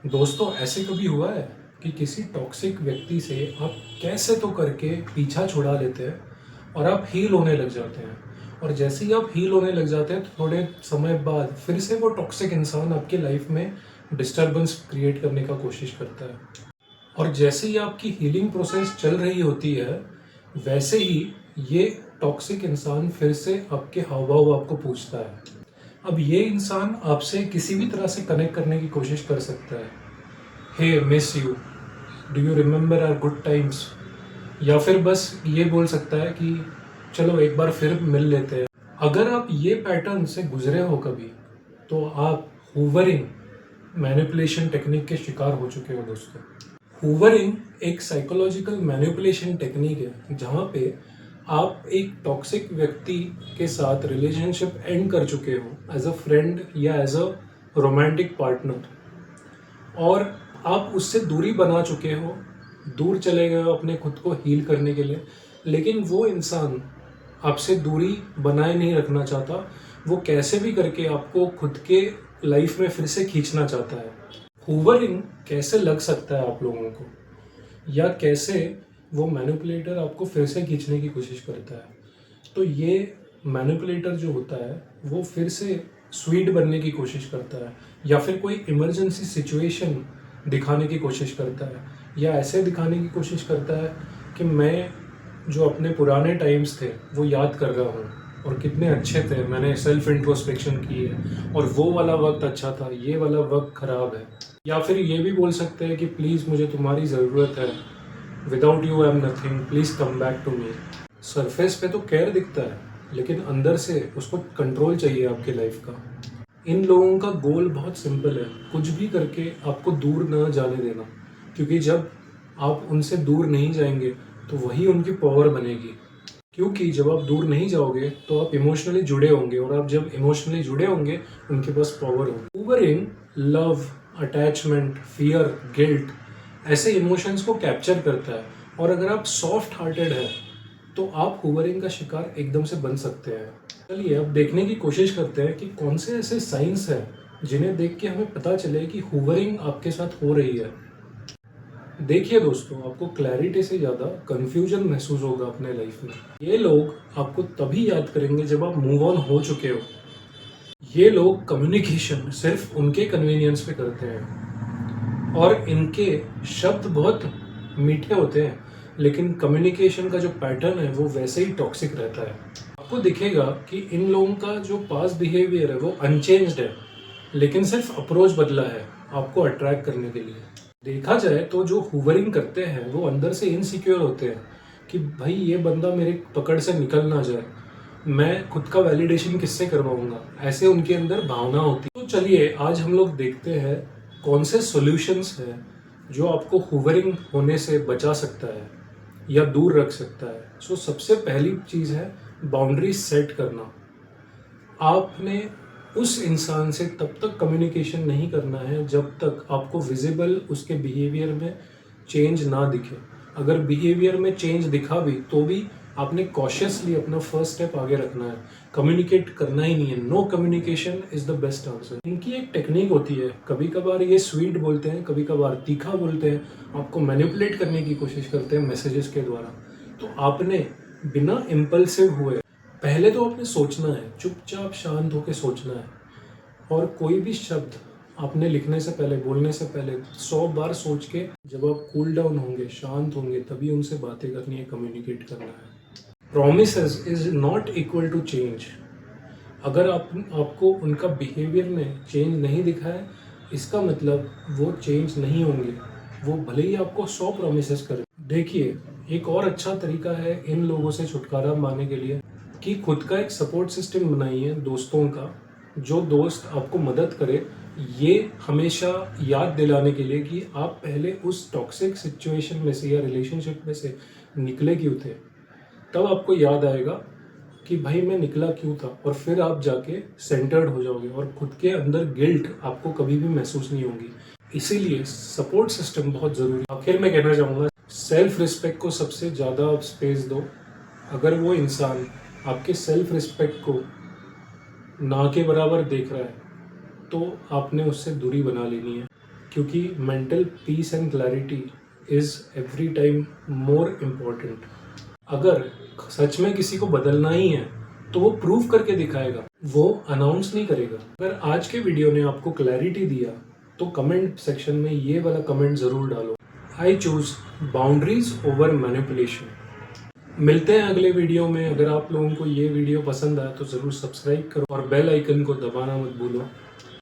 दोस्तों, ऐसे कभी हुआ है कि किसी टॉक्सिक व्यक्ति से आप कैसे तो करके पीछा छुड़ा लेते हैं और आप हील होने लग जाते हैं। और जैसे ही आप हील होने लग जाते हैं तो थोड़े समय बाद फिर से वो टॉक्सिक इंसान आपकी लाइफ में डिस्टरबेंस क्रिएट करने का कोशिश करता है। और जैसे ही आपकी हीलिंग प्रोसेस चल रही होती है, वैसे ही ये टॉक्सिक इंसान फिर से आपके हाव भाव आपको पूछता है। अब ये इंसान आपसे किसी भी तरह से कनेक्ट करने की कोशिश कर सकता है। Hey miss you, do you remember our good times. या फिर बस ये बोल सकता है कि चलो एक बार फिर मिल लेते हैं। अगर आप ये पैटर्न से गुजरे हो कभी, तो आप हूवरिंग मैनिपुलेशन टेक्निक के शिकार हो चुके हो दोस्तों। हूवरिंग एक साइकोलॉजिकल मैनिपुलेशन टेक्निक है जहाँ पे आप एक टॉक्सिक व्यक्ति के साथ रिलेशनशिप एंड कर चुके हो एज अ फ्रेंड या एज अ रोमांटिक पार्टनर, और आप उससे दूरी बना चुके हो, दूर चले गए हो अपने खुद को हील करने के लिए। लेकिन वो इंसान आपसे दूरी बनाए नहीं रखना चाहता। वो कैसे भी करके आपको खुद के लाइफ में फिर से खींचना चाहता है। हूवरिंग कैसे लग सकता है आप लोगों को, या कैसे वो मैनिपुलेटर आपको फिर से खींचने की कोशिश करता है। तो ये मैनिपुलेटर जो होता है वो फिर से स्वीट बनने की कोशिश करता है, या फिर कोई इमरजेंसी सिचुएशन दिखाने की कोशिश करता है, या ऐसे दिखाने की कोशिश करता है कि मैं जो अपने पुराने टाइम्स थे वो याद कर रहा हूँ और कितने अच्छे थे, मैंने सेल्फ इंट्रोस्पेक्शन की है और वो वाला वक्त अच्छा था, ये वाला वक्त ख़राब है। या फिर ये भी बोल सकते हैं कि प्लीज़ मुझे तुम्हारी ज़रूरत है, without you I am nothing, please come back to me. Surface पे तो केयर दिखता है, लेकिन अंदर से उसको कंट्रोल चाहिए आपकी लाइफ का। इन लोगों का गोल बहुत सिंपल है, कुछ भी करके आपको दूर ना जाने देना। क्योंकि जब आप उनसे दूर नहीं जाएंगे तो वही उनकी पावर बनेगी। क्योंकि जब आप दूर नहीं जाओगे तो आप इमोशनली जुड़े होंगे, और आप जब इमोशनली जुड़े होंगे उनके पास पावर होगी। हूवरिंग लव, अटैचमेंट, फियर, गिल्ट ऐसे इमोशंस को कैप्चर करता है। और अगर आप सॉफ्ट हार्टेड हैं तो आप हूवरिंग का शिकार एकदम से बन सकते हैं। चलिए अब देखने की कोशिश करते हैं कि कौन से ऐसे साइंस हैं जिन्हें देख के हमें पता चले कि हूवरिंग आपके साथ हो रही है। देखिए दोस्तों, आपको क्लैरिटी से ज़्यादा कंफ्यूजन महसूस होगा अपने लाइफ में। ये लोग आपको तभी याद करेंगे जब आप मूव ऑन हो चुके हो। ये लोग कम्युनिकेशन सिर्फ उनके कन्वीनियंस पे करते हैं, और इनके शब्द बहुत मीठे होते हैं, लेकिन कम्युनिकेशन का जो पैटर्न है वो वैसे ही टॉक्सिक रहता है। आपको दिखेगा कि इन लोगों का जो पास्ट बिहेवियर है वो अनचेंज्ड है, लेकिन सिर्फ अप्रोच बदला है आपको अट्रैक्ट करने के लिए। देखा जाए तो जो हूवरिंग करते हैं वो अंदर से इनसिक्योर होते हैं कि भाई ये बंदा मेरे पकड़ से निकल ना जाए, मैं खुद का वैलिडेशन किससे करवाऊंगा, ऐसे उनके अंदर भावना होती है। तो चलिए आज हम लोग देखते हैं कौन से सॉल्यूशंस हैं जो आपको हूवरिंग होने से बचा सकता है या दूर रख सकता है। सो सबसे पहली चीज़ है बाउंड्री सेट करना। आपने उस इंसान से तब तक कम्युनिकेशन नहीं करना है जब तक आपको विजिबल उसके बिहेवियर में चेंज ना दिखे। अगर बिहेवियर में चेंज दिखा भी तो भी आपने कॉशियसली अपना फर्स्ट स्टेप आगे रखना है, कम्युनिकेट करना ही नहीं है। No communication is the best answer. इनकी एक टेक्निक होती है, कभी कभार ये स्वीट बोलते हैं, कभी कभार तीखा बोलते हैं, आपको मैनिपुलेट करने की कोशिश करते हैं मैसेजेस के द्वारा। तो आपने बिना इम्पल्सिव हुए पहले तो आपने सोचना है, चुपचाप शांत होकर सोचना है, और कोई भी शब्द आपने लिखने से पहले, बोलने से पहले 100 बार सोच के जब आप कूल डाउन होंगे, शांत होंगे, तभी उनसे बातें करनी है, कम्युनिकेट करना है। Promises is not equal to change. अगर आपको उनका बिहेवियर में चेंज नहीं दिखा है, इसका मतलब वो चेंज नहीं होंगे, वो भले ही आपको 100 प्रोमिसेस करें। देखिए, एक और अच्छा तरीका है इन लोगों से छुटकारा पाने के लिए कि खुद का एक सपोर्ट सिस्टम बनाइए दोस्तों का, जो दोस्त आपको मदद करे ये हमेशा याद दिलाने के लिए कि आप पहले उस टॉक्सिक सिचुएशन में से या रिलेशनशिप में से निकले क्यों थे। तब आपको याद आएगा कि भाई मैं निकला क्यों था, और फिर आप जाके सेंटर्ड हो जाओगे और खुद के अंदर गिल्ट आपको कभी भी महसूस नहीं होगी। इसीलिए सपोर्ट सिस्टम बहुत ज़रूरी है। आखिर में कहना चाहूँगा, सेल्फ रिस्पेक्ट को सबसे ज़्यादा आप स्पेस दो। अगर वो इंसान आपके सेल्फ रिस्पेक्ट को ना के बराबर देख रहा है तो आपने उससे दूरी बना लेनी है। क्योंकि mental peace and clarity is every time more important. अगर सच में किसी को बदलना ही है तो वो प्रूव करके दिखाएगा, वो अनाउंस नहीं करेगा। अगर आज के वीडियो ने आपको क्लैरिटी दिया तो कमेंट सेक्शन में ये वाला कमेंट ज़रूर डालो, I choose boundaries over manipulation. मिलते हैं अगले वीडियो में। अगर आप लोगों को ये वीडियो पसंद आया तो ज़रूर सब्सक्राइब करो और बेल आइकन को दबाना मत भूलो।